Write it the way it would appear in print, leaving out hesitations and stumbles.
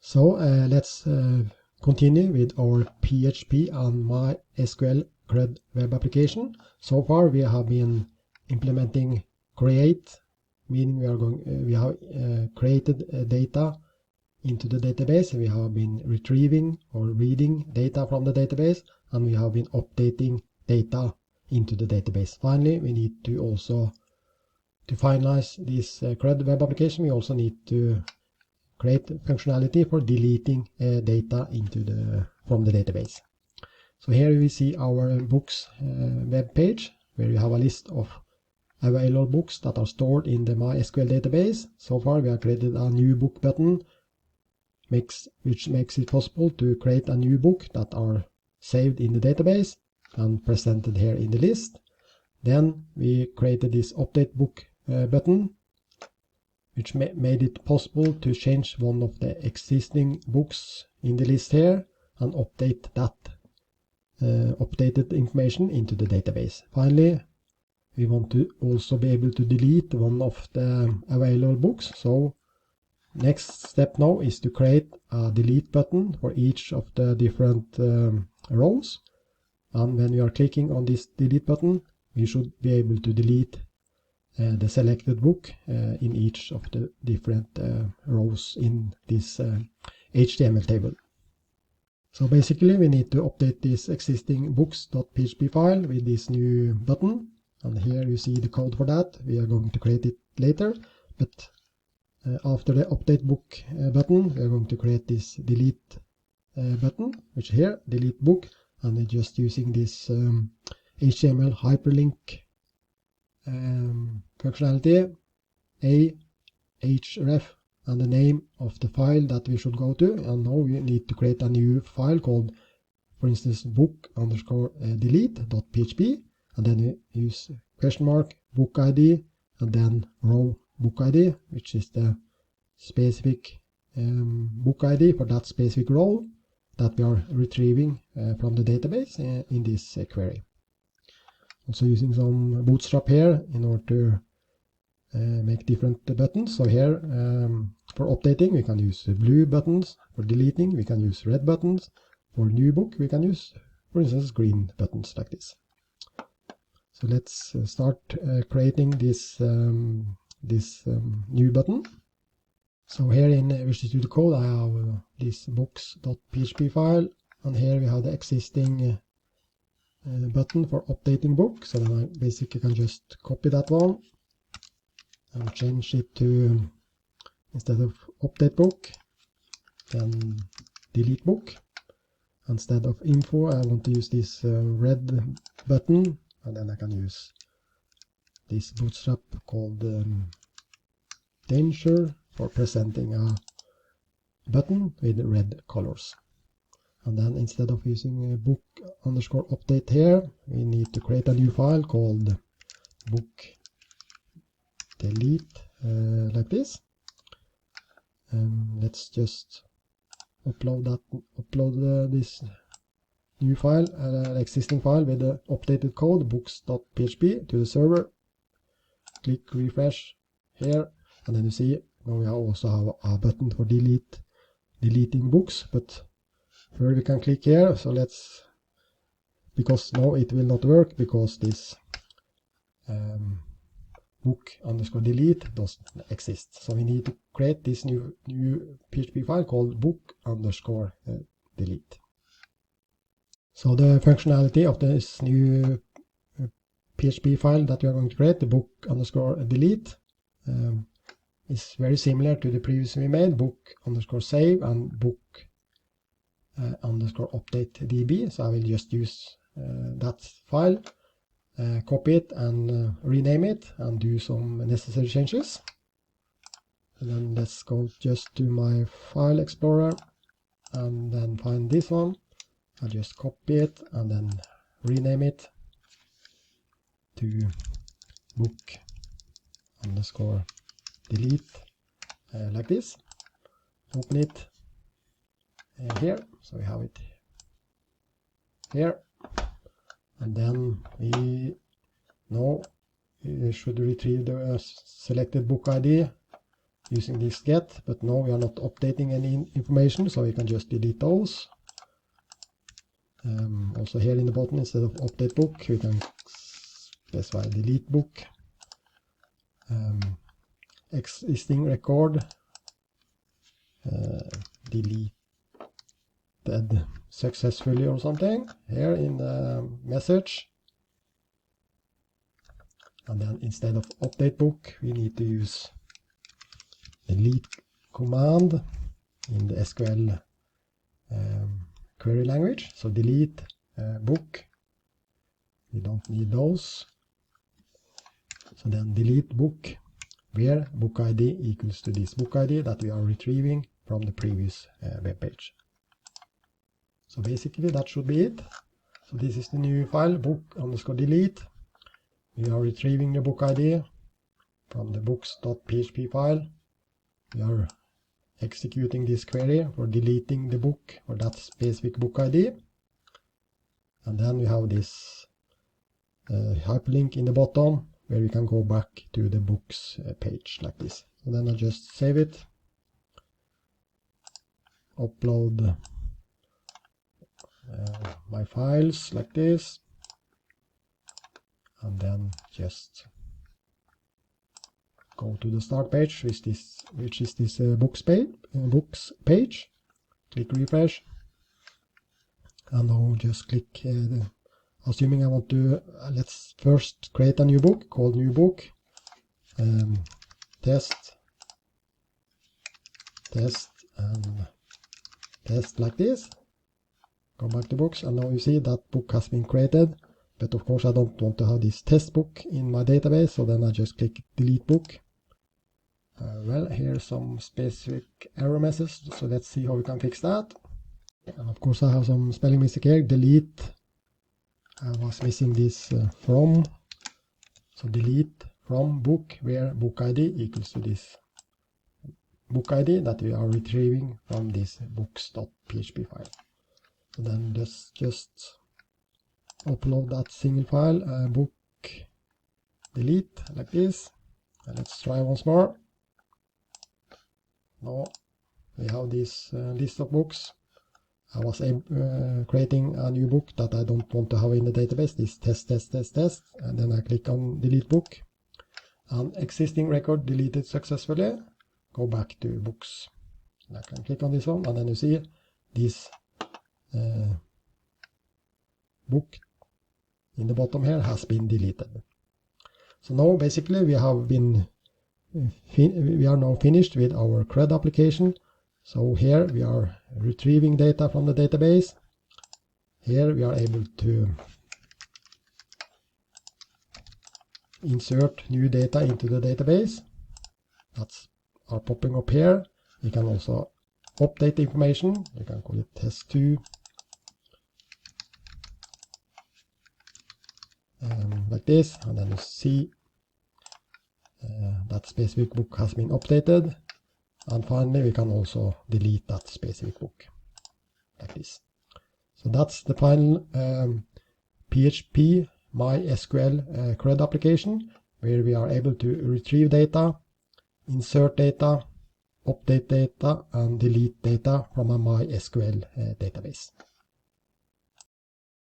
So let's continue with our PHP and MySQL CRUD web application. So far we have been implementing create, meaning we have created data into the database. We have been retrieving or reading data from the database, and we have been updating data into the database. Finally, we need to also, to finalize this CRUD web application, we also need to create functionality for deleting data from the database. So here we see our books web page, where you have a list of available books that are stored in the MySQL database. So far we have created a new book button, which makes it possible to create a new book that are saved in the database and presented here in the list. Then we created this update book button, which made it possible to change one of the existing books in the list here and update that updated information into the database. Finally, we want to also be able to delete one of the available books. So next step now is to create a delete button for each of the different rows. And when we are clicking on this delete button, we should be able to delete the selected book in each of the different rows in this HTML table. So basically we need to update this existing books.php file with this new button, and here you see the code for that. We are going to create it later, but after the update book button, we are going to create this delete button, which here, delete book, and we're just using this HTML hyperlink functionality, href, and the name of the file that we should go to. And now we need to create a new file called, for instance, book_delete.php, and then we use question mark book ID and then row book ID, which is the specific book ID for that specific row that we are retrieving from the database in this query. Also using some Bootstrap here in order to make different buttons. So here for updating we can use blue buttons, for deleting we can use red buttons, for new book we can use, for instance, green buttons like this. So let's start creating this new button. So here in Visual Studio Code I have this books.php file, and here we have the existing button for updating book. So then I basically can just copy that one and change it to, instead of update book, then delete book. Instead of info I want to use this red button, and then I can use this Bootstrap called danger for presenting a button with red colors. And then instead of using book_update here, we need to create a new file called book delete like this. Let's just upload this new file, existing file with the updated code books.php to the server. Click refresh here, and then you see now we also have a button for deleting books, but first we can click here. So let's, because now it will not work because this book_delete doesn't exist. So we need to create this new PHP file called book_delete. So the functionality of this new PHP file that we are going to create, the book_delete, is very similar to the previous we made, book_save and book_update db. So I will just use that file, copy it and rename it and do some necessary changes. And then let's go just to my file explorer and then find this one. I'll just copy it and then rename it to book_delete like this. Open it here, so we have it here, and then we know we should retrieve the selected book ID using this get, but now we are not updating any information, so we can just delete those. Also here in the bottom, instead of update book, we can specify delete book. Existing record, deleted successfully or something here in the message. And then instead of update book, we need to use delete command in the SQL query language. So delete book, we don't need those. So then delete book, where book ID equals to this book ID that we are retrieving from the previous web page. So basically that should be it. So this is the new file, book_delete. We are retrieving the book ID from the books.php file. We are executing this query for deleting the book or that specific book ID. And then we have this hyperlink in the bottom where we can go back to the books page like this. So then I'll just save it, upload my files like this, and then just go to the start page, which is this books page. Click refresh, and now just click assuming I want to let's first create a new book called new book, test and test like this. Go back to books, and now you see that book has been created. But of course I don't want to have this test book in my database, so then I just click delete book. Well, here's some specific error messages, so let's see how we can fix that. And of course I have some spelling mistake here. Delete, I was missing this from, so delete from book where book ID equals to this book ID that we are retrieving from this books.php file. So then just upload that single file, book delete like this, and let's try once more. Now we have this list of books. I was creating a new book that I don't want to have in the database, this test, and then I click on delete book, and existing record deleted successfully. Go back to books, and I can click on this one, and then you see this book in the bottom here has been deleted. So now basically we have been we are now finished with our CRUD application. So here we are retrieving data from the database. Here we are able to insert new data into the database. That's are popping up here. You can also update the information. You can call it test2. Like this, and then you see that specific book has been updated, and finally we can also delete that specific book like this. So that's the final PHP MySQL CRUD application, where we are able to retrieve data, insert data, update data, and delete data from a MySQL database.